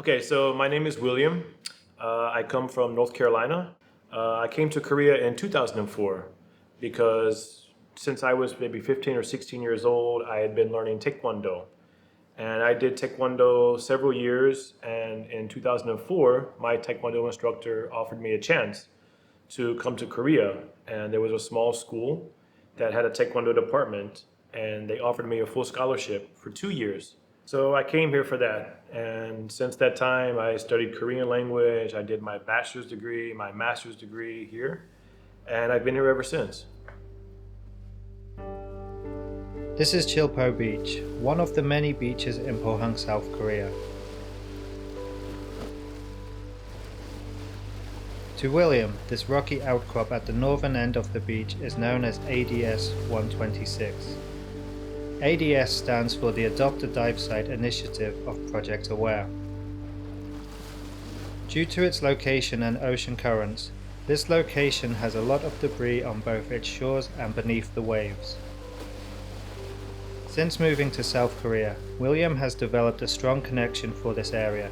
Okay, so my name is William. I come from North Carolina. I came to Korea in 2004 because since I was maybe 15 or 16 years old, I had been learning Taekwondo. And I did Taekwondo several years, and in 2004, my Taekwondo instructor offered me a chance to come to Korea. And there was a small school that had a Taekwondo department, and they offered me a full scholarship for 2 years. So I came here for that. And since that time, I studied Korean language. I did my bachelor's degree, my master's degree here, and I've been here ever since. This is Chilpo Beach, one of the many beaches in Pohang, South Korea. To William, this rocky outcrop at the northern end of the beach is known as ADS 126. ADS stands for the Adopt a Dive Site initiative of Project Aware. Due to its location and ocean currents, this location has a lot of debris on both its shores and beneath the waves. Since moving to South Korea, William has developed a strong connection for this area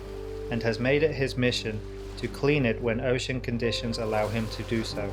and has made it his mission to clean it when ocean conditions allow him to do so.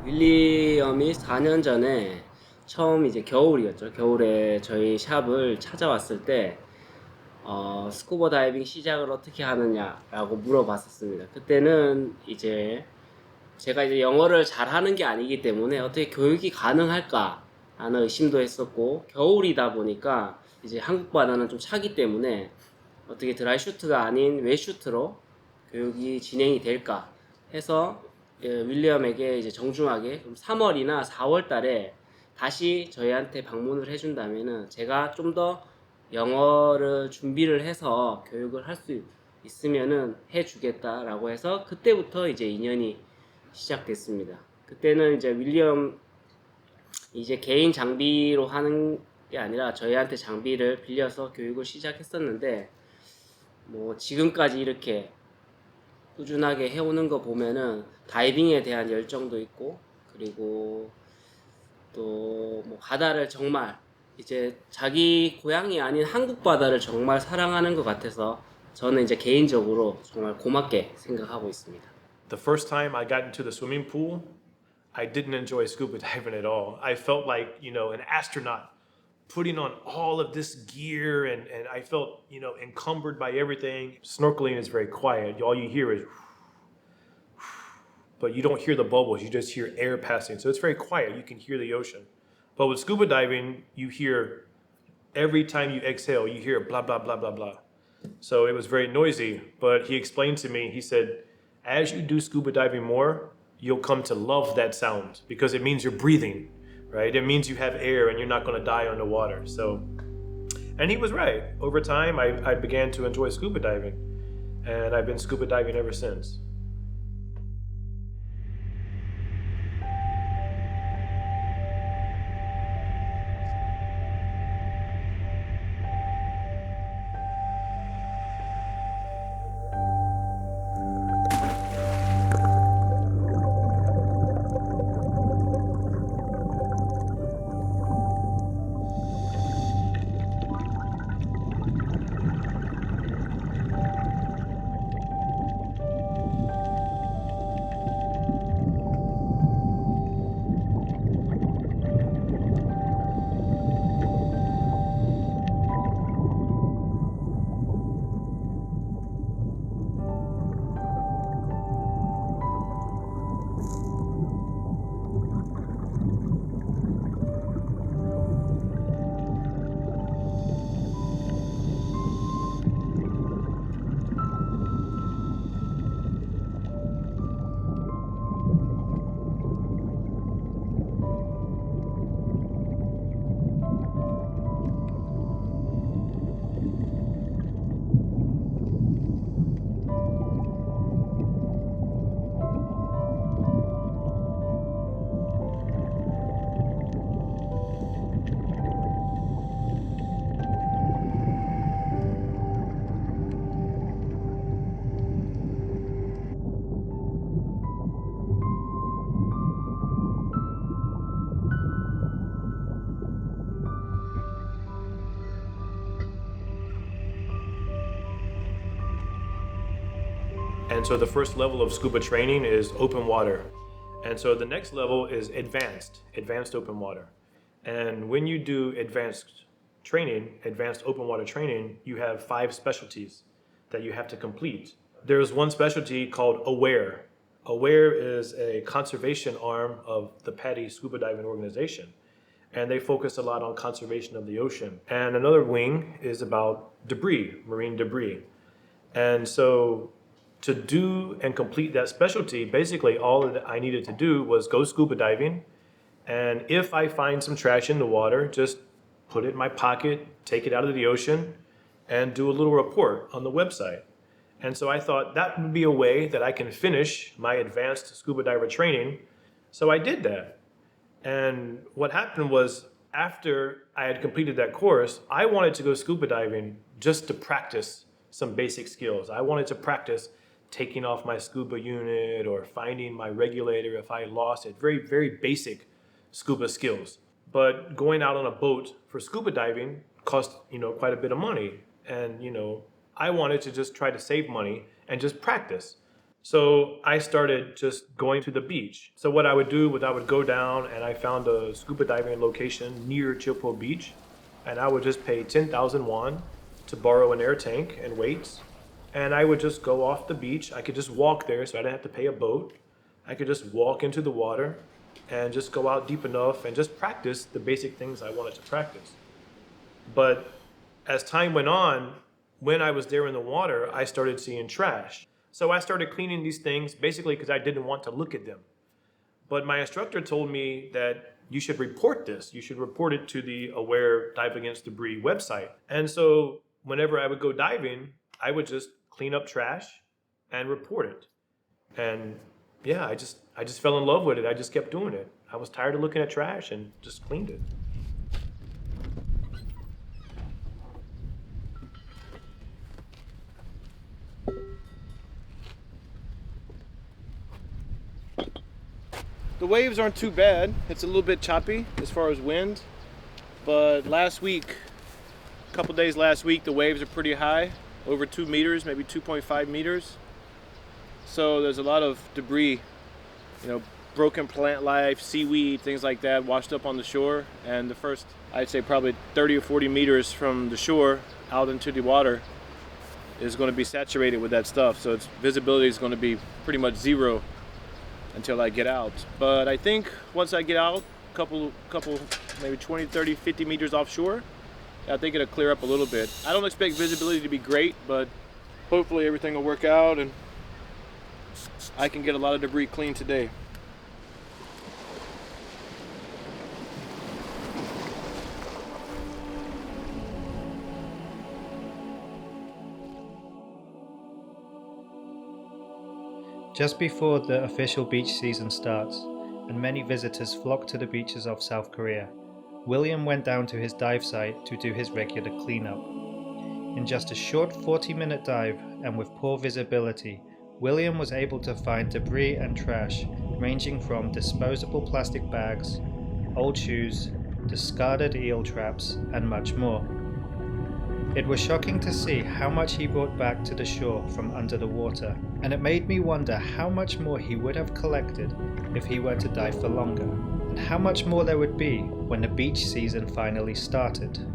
윌리엄이 4년 전에 처음 이제 겨울이었죠. 겨울에 저희 샵을 찾아왔을 때 스쿠버 다이빙 시작을 어떻게 하느냐라고 물어봤었습니다. 그때는 이제 제가 이제 영어를 잘하는 게 아니기 때문에 어떻게 교육이 가능할까 하는 의심도 했었고, 겨울이다 보니까 이제 한국 바다는 좀 차기 때문에 어떻게 드라이 슈트가 아닌 웨 슈트로 교육이 진행이 될까 해서 윌리엄에게 이제 정중하게 그럼 3월이나 4월 달에 다시 저희한테 방문을 해준다면은 제가 좀 더 영어를 준비를 해서 교육을 할 수 있으면은 해주겠다라고 해서 그때부터 이제 인연이 시작됐습니다. 그때는 이제 윌리엄 이제 개인 장비로 하는 게 아니라 저희한테 장비를 빌려서 교육을 시작했었는데, 뭐 지금까지 이렇게 꾸준하게 해오는 거 보면은 다이빙에 대한 열정도 있고, 그리고 또 뭐 바다를 정말 이제 자기 고향이 아닌 한국 바다를 정말 사랑하는 것 같아서 저는 이제 개인적으로 정말 고맙게 생각하고 있습니다. The first time I got into the swimming pool, I didn't enjoy scuba diving at all. I felt like, an astronaut putting on all of this gear, and I felt, encumbered by everything. Snorkeling is very quiet. All you hear is, but you don't hear the bubbles. You just hear air passing. So it's very quiet. You can hear the ocean. But with scuba diving, you hear, every time you exhale, you hear blah, blah, blah, blah, blah. So it was very noisy, but he explained to me, he said, as you do scuba diving more, you'll come to love that sound because it means you're breathing, right? It means you have air and you're not going to die underwater. So, and he was right. Over time, I began to enjoy scuba diving, and I've been scuba diving ever since. And so the first level of scuba training is open water. And so the next level is advanced open water. And when you do advanced training, advanced open water training, you have 5 specialties that you have to complete. There's one specialty called AWARE. AWARE is a conservation arm of the PADI Scuba Diving Organization. And they focus a lot on conservation of the ocean. And another wing is about debris, marine debris. And so to do and complete that specialty, basically all that I needed to do was go scuba diving. And if I find some trash in the water, just put it in my pocket, take it out of the ocean, and do a little report on the website. And so I thought that would be a way that I can finish my advanced scuba diver training. So I did that. And what happened was, after I had completed that course, I wanted to go scuba diving just to practice some basic skills. I wanted to practice taking off my scuba unit or finding my regulator if I lost it. Very, very basic scuba skills. But going out on a boat for scuba diving cost, quite a bit of money. And, I wanted to just try to save money and just practice. So I started just going to the beach. So what I would do was I would go down and I found a scuba diving location near Chilpo Beach. And I would just pay 10,000 won to borrow an air tank and weights. And I would just go off the beach. I could just walk there, so I didn't have to pay a boat. I could just walk into the water and just go out deep enough and just practice the basic things I wanted to practice. But as time went on, when I was there in the water, I started seeing trash. So I started cleaning these things basically because I didn't want to look at them. But my instructor told me that you should report this. You should report it to the Aware Dive Against Debris website. And so whenever I would go diving, I would just clean up trash and report it. And yeah, I just fell in love with it. I just kept doing it. I was tired of looking at trash and just cleaned it. The waves aren't too bad. It's a little bit choppy as far as wind, but a couple days last week, the waves are pretty high, over 2 meters, maybe 2.5 meters. So there's a lot of debris, broken plant life, seaweed, things like that washed up on the shore. And the first, I'd say probably 30 or 40 meters from the shore out into the water is going to be saturated with that stuff. So its visibility is going to be pretty much zero until I get out. But I think once I get out, couple maybe 20, 30, 50 meters offshore, I think it'll clear up a little bit. I don't expect visibility to be great, but hopefully everything will work out and I can get a lot of debris cleaned today. Just before the official beach season starts, and many visitors flock to the beaches of South Korea, William went down to his dive site to do his regular cleanup. In just a short 40-minute dive, and with poor visibility, William was able to find debris and trash ranging from disposable plastic bags, old shoes, discarded eel traps, and much more. It was shocking to see how much he brought back to the shore from under the water, and it made me wonder how much more he would have collected if he were to dive for longer, and how much more there would be when the beach season finally started.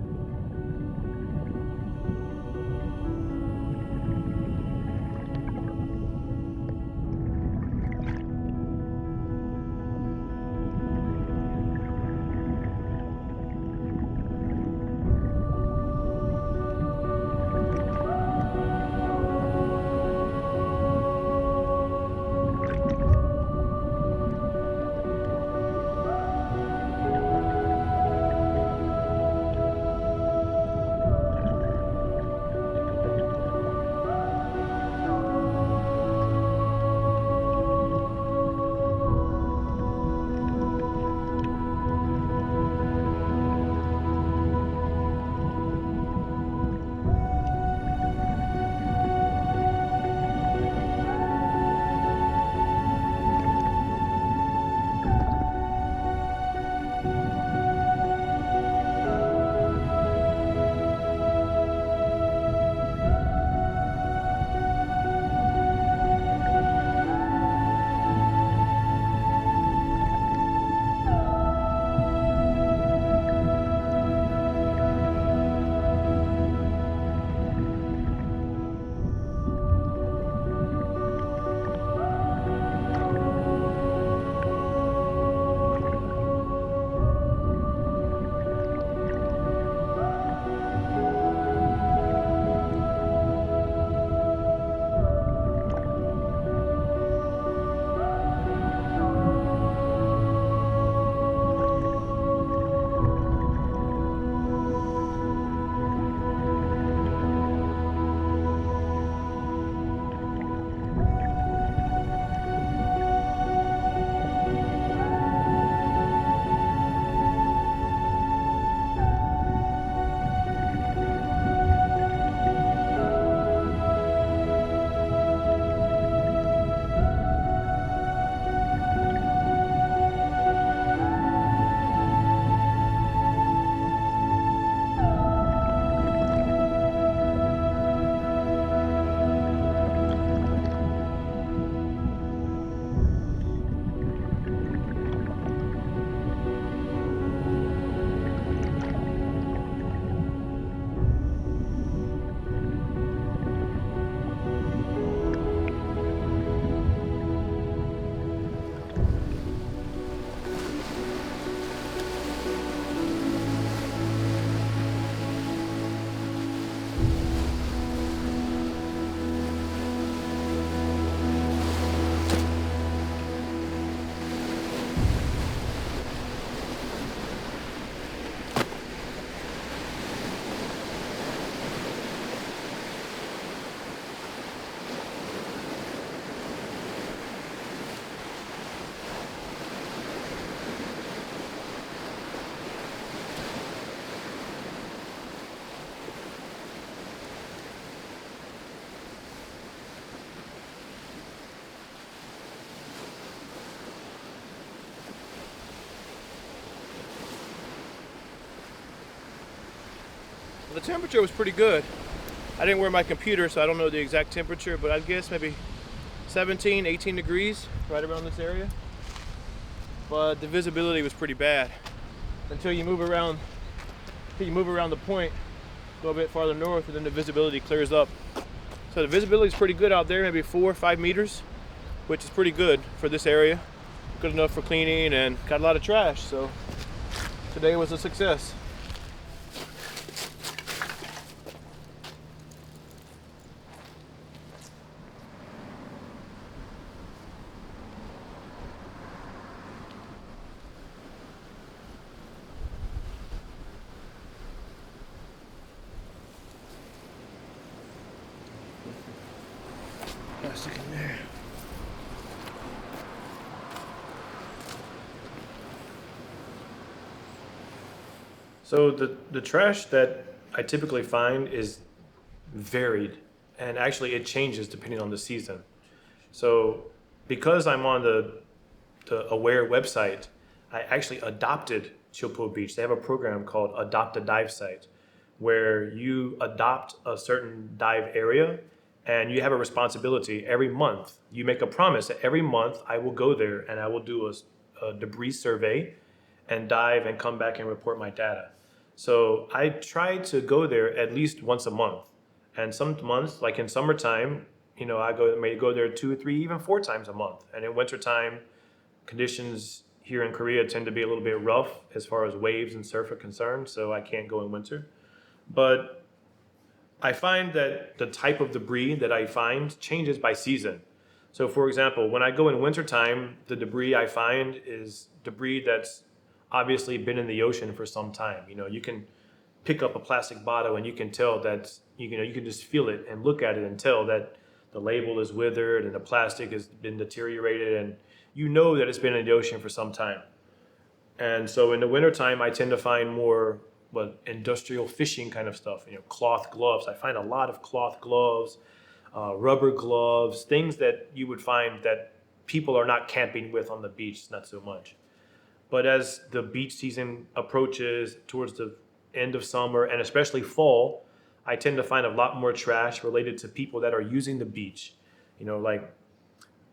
the temperature was pretty good. I didn't wear my computer, so I don't know the exact temperature, but I'd guess maybe 17, 18 degrees right around this area. But the visibility was pretty bad until you move around the point, go a bit farther north, and then the visibility clears up. So the visibility is pretty good out there, maybe 4 or 5 meters, which is pretty good for this area. Good enough for cleaning, and got a lot of trash, so today was a success. Plastic in there. So the trash that I typically find is varied, and actually it changes depending on the season. So because I'm on the Aware website, I actually adopted Chilpo Beach. They have a program called Adopt a Dive Site, where you adopt a certain dive area and you have a responsibility every month. You make a promise that every month I will go there and I will do a debris survey and dive and come back and report my data. So I try to go there at least once a month. And some months, like in summertime, I may go there 2, 3, even 4 times a month. And in wintertime, conditions here in Korea tend to be a little bit rough as far as waves and surf are concerned, so I can't go in winter. But I find that the type of debris that I find changes by season. So for example, when I go in wintertime, the debris I find is debris that's obviously been in the ocean for some time. You can pick up a plastic bottle and you can tell that, you can just feel it and look at it and tell that the label is withered and the plastic has been deteriorated, and you know that it's been in the ocean for some time. And so in the wintertime, I tend to find more industrial fishing kind of stuff, cloth gloves. I find a lot of cloth gloves, rubber gloves, things that you would find that people are not camping with on the beach, not so much. But as the beach season approaches towards the end of summer and especially fall, I tend to find a lot more trash related to people that are using the beach, like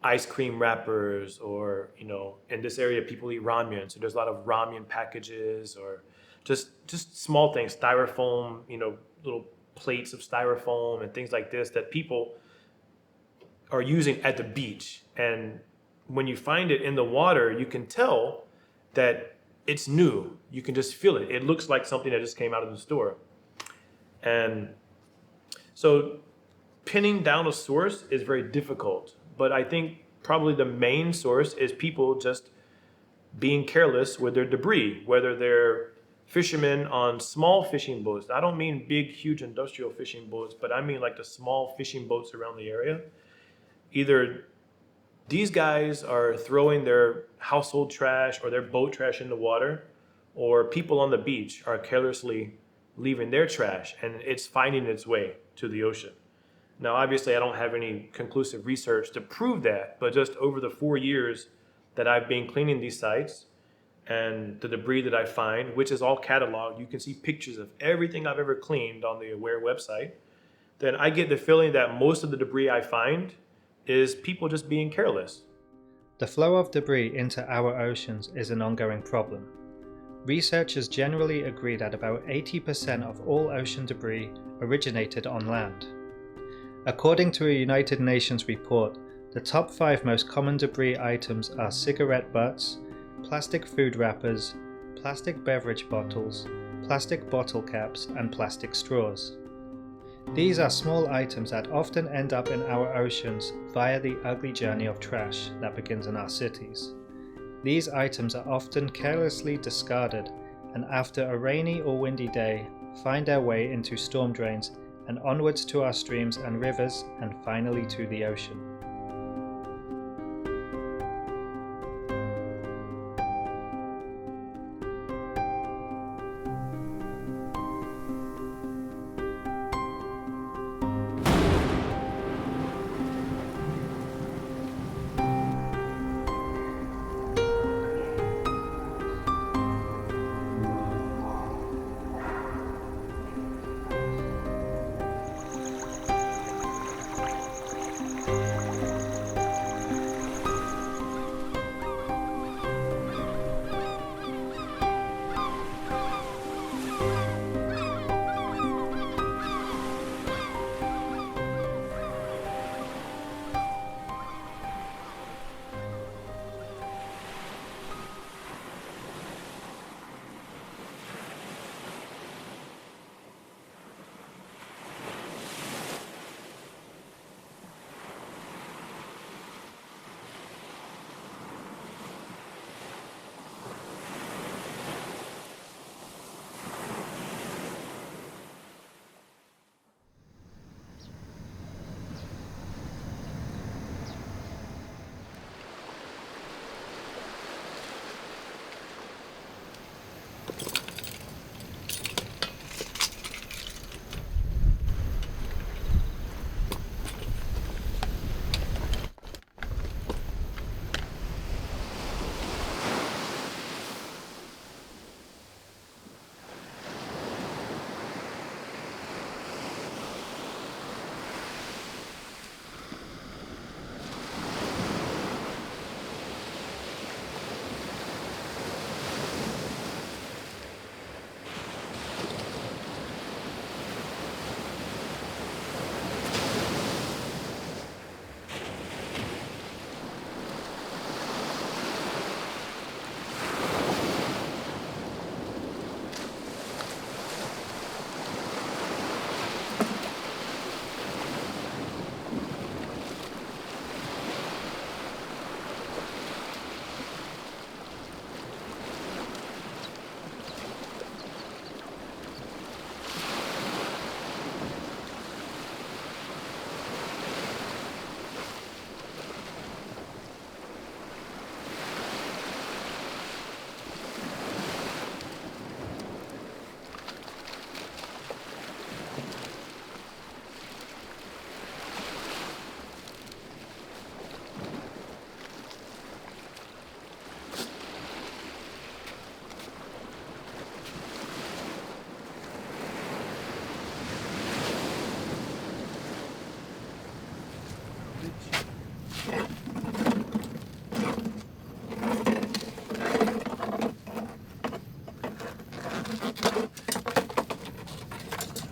ice cream wrappers, or, in this area, people eat ramen. So there's a lot of ramen packages, or just small things, styrofoam, little plates of styrofoam and things like this that people are using at the beach. And when you find it in the water, you can tell that it's new. You can just feel it. It looks like something that just came out of the store. And so pinning down a source is very difficult. But I think probably the main source is people just being careless with their debris, whether they're fishermen on small fishing boats. I don't mean big, huge industrial fishing boats, but I mean like the small fishing boats around the area. Either these guys are throwing their household trash or their boat trash in the water, or people on the beach are carelessly leaving their trash and it's finding its way to the ocean. Now, obviously, I don't have any conclusive research to prove that, but just over the 4 years that I've been cleaning these sites and the debris that I find, which is all cataloged, you can see pictures of everything I've ever cleaned on the Aware website, then I get the feeling that most of the debris I find is people just being careless. The flow of debris into our oceans is an ongoing problem. Researchers generally agree that about 80% of all ocean debris originated on land. According to a United Nations report, the top 5 most common debris items are cigarette butts, plastic food wrappers, plastic beverage bottles, plastic bottle caps, and plastic straws. These are small items that often end up in our oceans via the ugly journey of trash that begins in our cities. These items are often carelessly discarded, and after a rainy or windy day, find their way into storm drains and onwards to our streams and rivers, and finally to the ocean.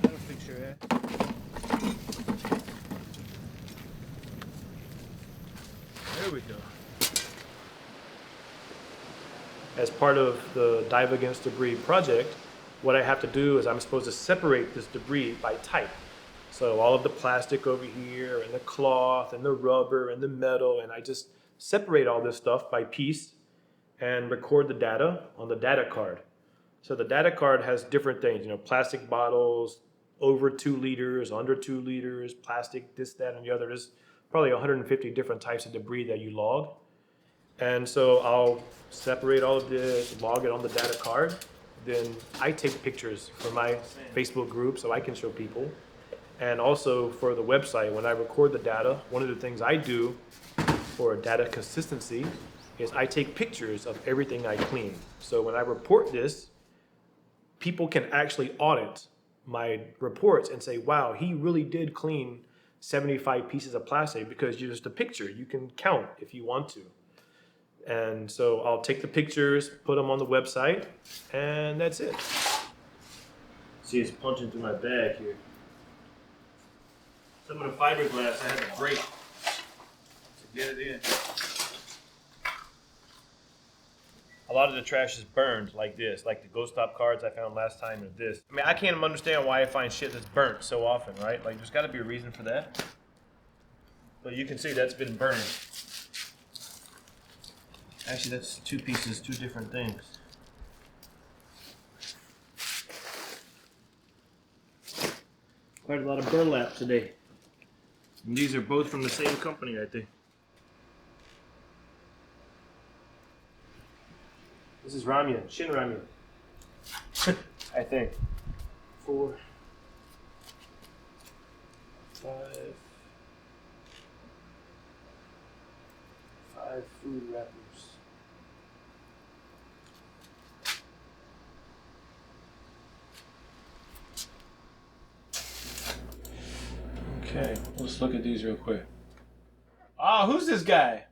That'll fix your ass. There we go. As part of the Dive Against Debris project, what I have to do is I'm supposed to separate this debris by type. So all of the plastic over here and the cloth and the rubber and the metal, and I just separate all this stuff by piece and record the data on the data card. So the data card has different things, plastic bottles, over 2 liters, under 2 liters, plastic, this, that, and the other. There's probably 150 different types of debris that you log. And so I'll separate all of this, log it on the data card. Then I take pictures for my Facebook group so I can show people. And also for the website, when I record the data, one of the things I do for data consistency is I take pictures of everything I clean. So when I report this, people can actually audit my reports and say, wow, he really did clean 75 pieces of plastic, because you're just a picture. You can count if you want to. And so I'll take the pictures, put them on the website, and that's it. See, it's punching through my bag here. Some of the fiberglass I had to break to get it in. A lot of the trash is burned like this, like the Ghost Stop cards I found last time, or this. I mean, I can't understand why I find shit that's burnt so often, right? Like, there's got to be a reason for that. But you can see that's been burned. Actually, that's 2 pieces, 2 different things. Quite a lot of burlap today. And these are both from the same company, I think. This is ramyun, Shin ramyun. I think. 4, 5 food wrappers. Okay, let's look at these real quick. Ah, who's this guy?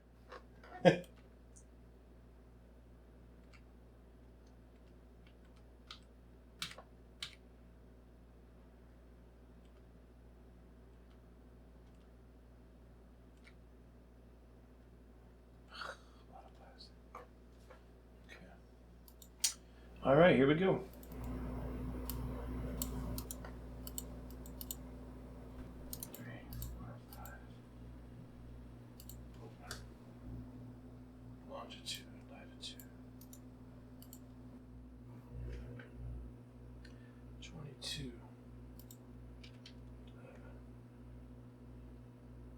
All right, here we go. Longitude, latitude. 22.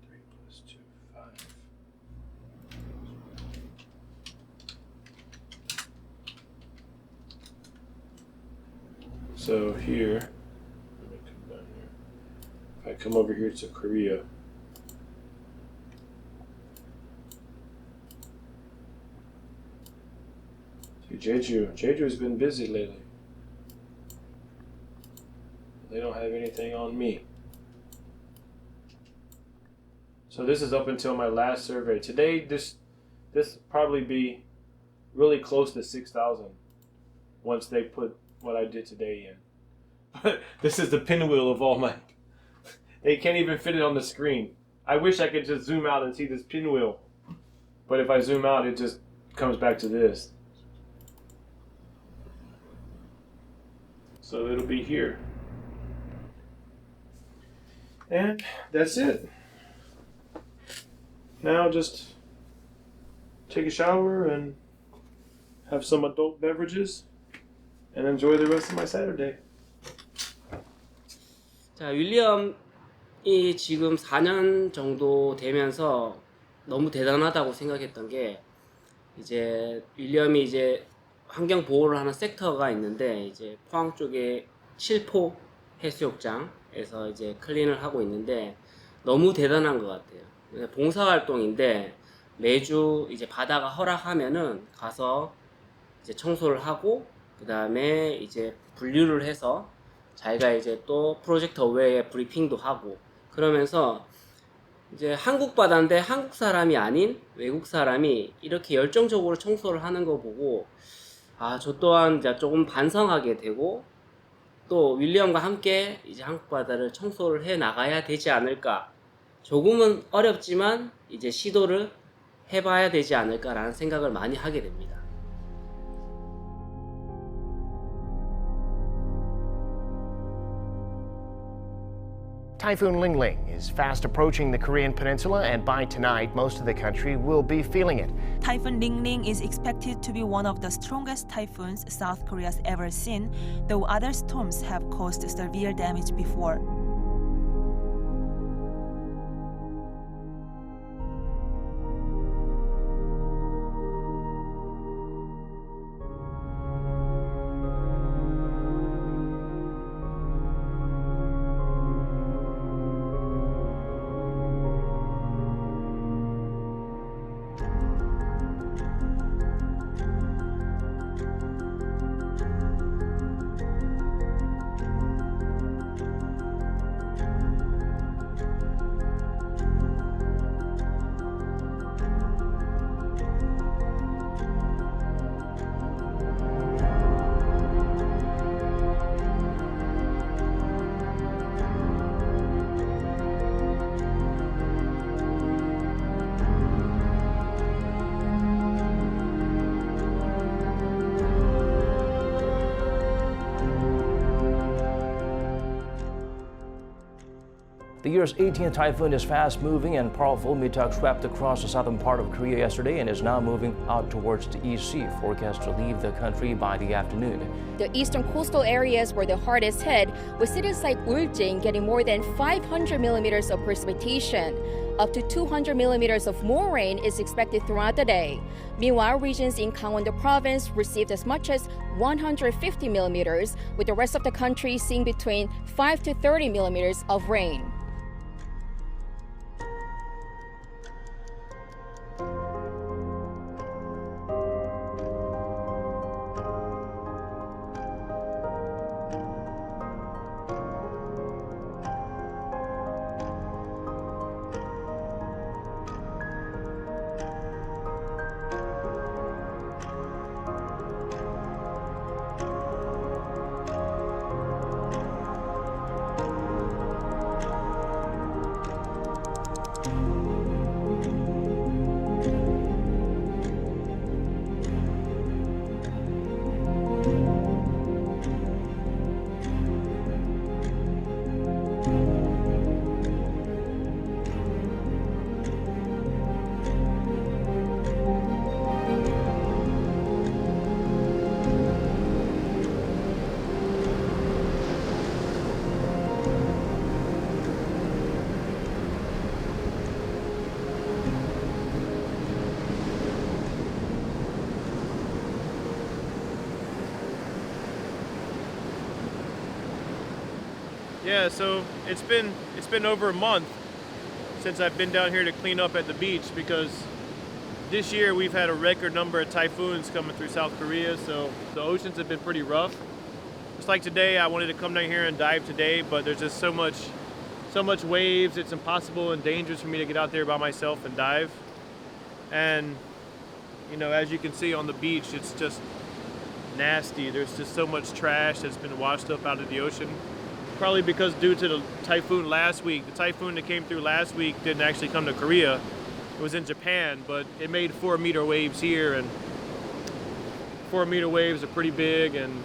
3 plus 2, 5. So here, let me come down here. If I come over here to Korea, see Jeju's been busy lately. They don't have anything on me. So this is up until my last survey. Today, this probably be really close to 6,000 once they put what I did today in. But this is the pinwheel of all my... They can't even fit it on the screen. I wish I could just zoom out and see this pinwheel. But if I zoom out, it just comes back to this. So it'll be here. And that's it. Now just take a shower and have some adult beverages and enjoy the rest of my Saturday. 자, 윌리엄이 지금 4년 정도 되면서 너무 대단하다고 생각했던 게, 이제 윌리엄이 이제 환경 보호를 하는 섹터가 있는데, 이제 포항 쪽에 칠포 해수욕장에서 이제 클린을 하고 있는데 너무 대단한 것 같아요. 봉사활동인데 매주 이제 바다가 허락하면은 가서 이제 청소를 하고, 그 다음에 이제 분류를 해서 자기가 이제 또 프로젝트 외에 브리핑도 하고, 그러면서 이제 한국 바다인데 한국 사람이 아닌 외국 사람이 이렇게 열정적으로 청소를 하는 거 보고, 저 또한 이제 조금 반성하게 되고 또 윌리엄과 함께 이제 한국 바다를 청소를 해 나가야 되지 않을까. 조금은 어렵지만 이제 시도를 해봐야 되지 않을까라는 생각을 많이 하게 됩니다. Typhoon Lingling is fast approaching the Korean peninsula, and by tonight, most of the country will be feeling it. Typhoon Lingling is expected to be one of the strongest typhoons South Korea's ever seen, though other storms have caused severe damage before. The year's 18th typhoon is fast-moving and powerful. Mitak swept across the southern part of Korea yesterday and is now moving out towards the East Sea, forecast to leave the country by the afternoon. The eastern coastal areas were the hardest hit, with cities like Uljin getting more than 500 millimeters of precipitation. Up to 200 millimeters of more rain is expected throughout the day. Meanwhile, regions in Gangwon province received as much as 150 millimeters, with the rest of the country seeing between 5 to 30 millimeters of rain. Yeah, so it's been over a month since I've been down here to clean up at the beach, because this year we've had a record number of typhoons coming through South Korea, so the oceans have been pretty rough. Just like today, I wanted to come down here and dive today, but there's just so much waves, it's impossible and dangerous for me to get out there by myself and dive. And you know, as you can see on the beach, it's just nasty. There's just so much trash that's been washed up out of the ocean. Probably because due to the typhoon last week, the typhoon that came through last week didn't actually come to Korea. It was in Japan, but it made 4-meter waves here, and 4-meter waves are pretty big, and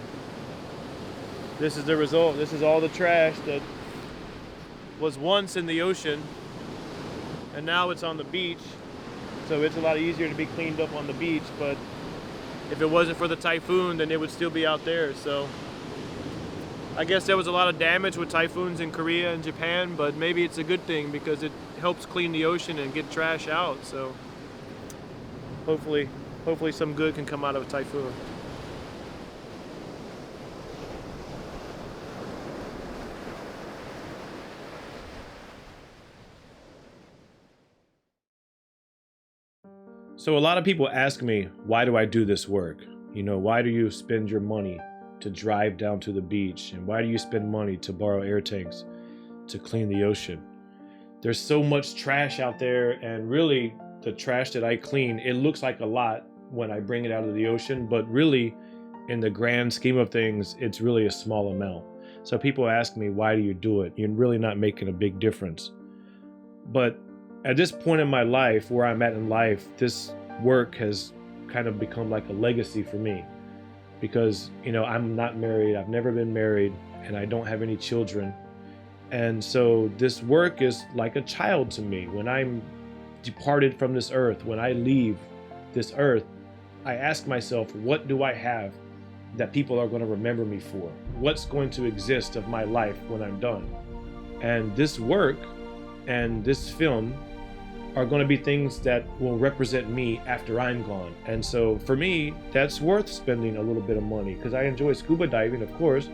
this is the result. This is all the trash that was once in the ocean, and now it's on the beach. So it's a lot easier to be cleaned up on the beach, but if it wasn't for the typhoon, then it would still be out there. So I guess there was a lot of damage with typhoons in Korea and Japan, but maybe it's a good thing because it helps clean the ocean and get trash out. So hopefully some good can come out of a typhoon. So a lot of people ask me, why do I do this work? You know, why do you spend your money to drive down to the beach? And why do you spend money to borrow air tanks to clean the ocean? There's so much trash out there, and really the trash that I clean, it looks like a lot when I bring it out of the ocean, but really in the grand scheme of things, it's really a small amount. So people ask me, why do you do it? You're really not making a big difference. But at this point in my life, where I'm at in life, this work has kind of become like a legacy for me. Because, I'm not married, I've never been married, and I don't have any children. And so this work is like a child to me. When I'm departed from this earth, when I leave this earth, I ask myself, what do I have that people are going to remember me for? What's going to exist of my life when I'm done? And this work and this film are going to be things that will represent me after I'm gone. And so for me, that's worth spending a little bit of money, because I enjoy scuba diving, of course,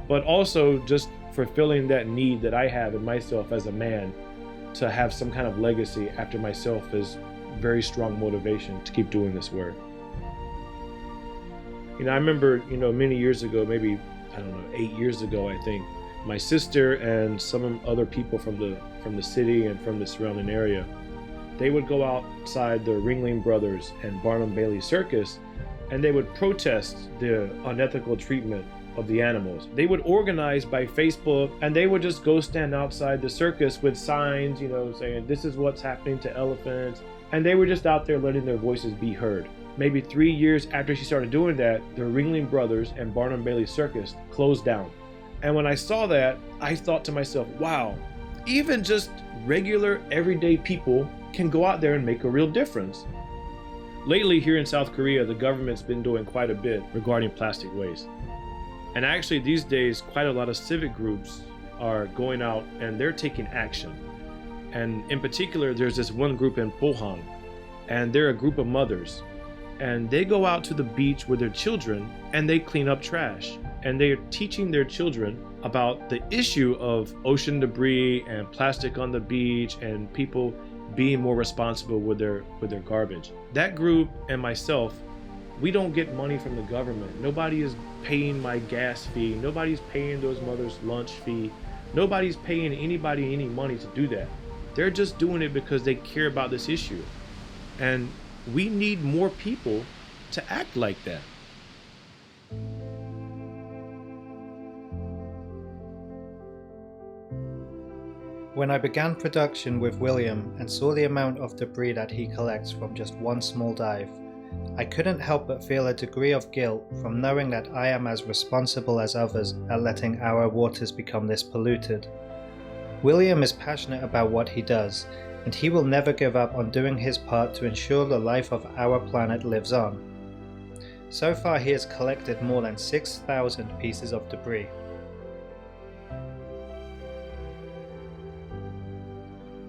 but also just fulfilling that need that I have in myself as a man to have some kind of legacy after myself is very strong motivation to keep doing this work. I remember, many years ago, maybe, 8 years ago, I think, my sister and some other people from the city and from the surrounding area, they would go outside the Ringling Brothers and Barnum Bailey Circus, and they would protest the unethical treatment of the animals. They would organize by Facebook, and they would just go stand outside the circus with signs, saying, this is what's happening to elephants. And they were just out there letting their voices be heard. Maybe 3 years after she started doing that, the Ringling Brothers and Barnum Bailey Circus closed down. And when I saw that, I thought to myself, wow, even just regular everyday people can go out there and make a real difference. Lately here in South Korea, the government's been doing quite a bit regarding plastic waste. And actually these days, quite a lot of civic groups are going out and they're taking action. And in particular, there's this one group in Pohang, and they're a group of mothers. And they go out to the beach with their children and they clean up trash. And they are teaching their children about the issue of ocean debris and plastic on the beach and people being more responsible with their garbage. That group and myself, we don't get money from the government. Nobody is paying my gas fee. Nobody's paying those mothers' lunch fee. Nobody's paying anybody any money to do that. They're just doing it because they care about this issue. And we need more people to act like that. When I began production with William and saw the amount of debris that he collects from just one small dive, I couldn't help but feel a degree of guilt from knowing that I am as responsible as others at letting our waters become this polluted. William is passionate about what he does, and he will never give up on doing his part to ensure the life of our planet lives on. So far he has collected more than 6,000 pieces of debris.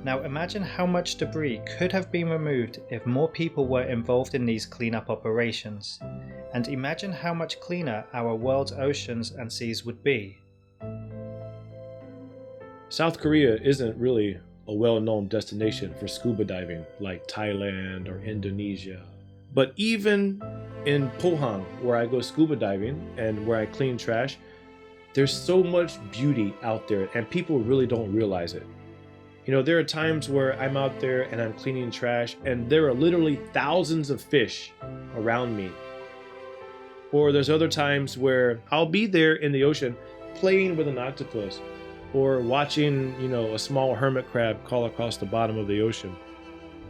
Now imagine how much debris could have been removed if more people were involved in these cleanup operations, and imagine how much cleaner our world's oceans and seas would be. South Korea isn't really a well-known destination for scuba diving like Thailand or Indonesia. But even in Pohang, where I go scuba diving and where I clean trash, there's so much beauty out there and people really don't realize it. There are times where I'm out there and I'm cleaning trash and there are literally thousands of fish around me. Or there's other times where I'll be there in the ocean playing with an octopus or watching, a small hermit crab crawl across the bottom of the ocean.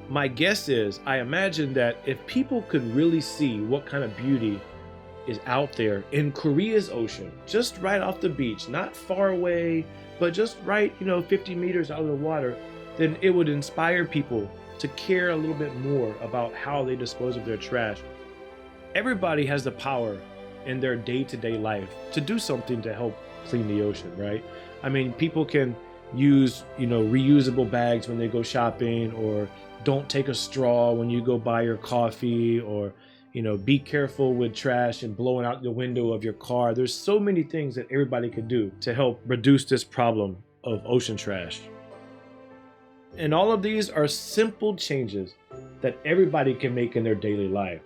My guess is, I imagine that if people could really see what kind of beauty is out there in Korea's ocean, just right off the beach, not far away, but just right, 50 meters out of the water, then it would inspire people to care a little bit more about how they dispose of their trash. Everybody has the power in their day-to-day life to do something to help clean the ocean, right? I mean, people can use, reusable bags when they go shopping, or don't take a straw when you go buy your coffee, or be careful with trash and blowing out the window of your car. There's so many things that everybody can do to help reduce this problem of ocean trash. And all of these are simple changes that everybody can make in their daily life.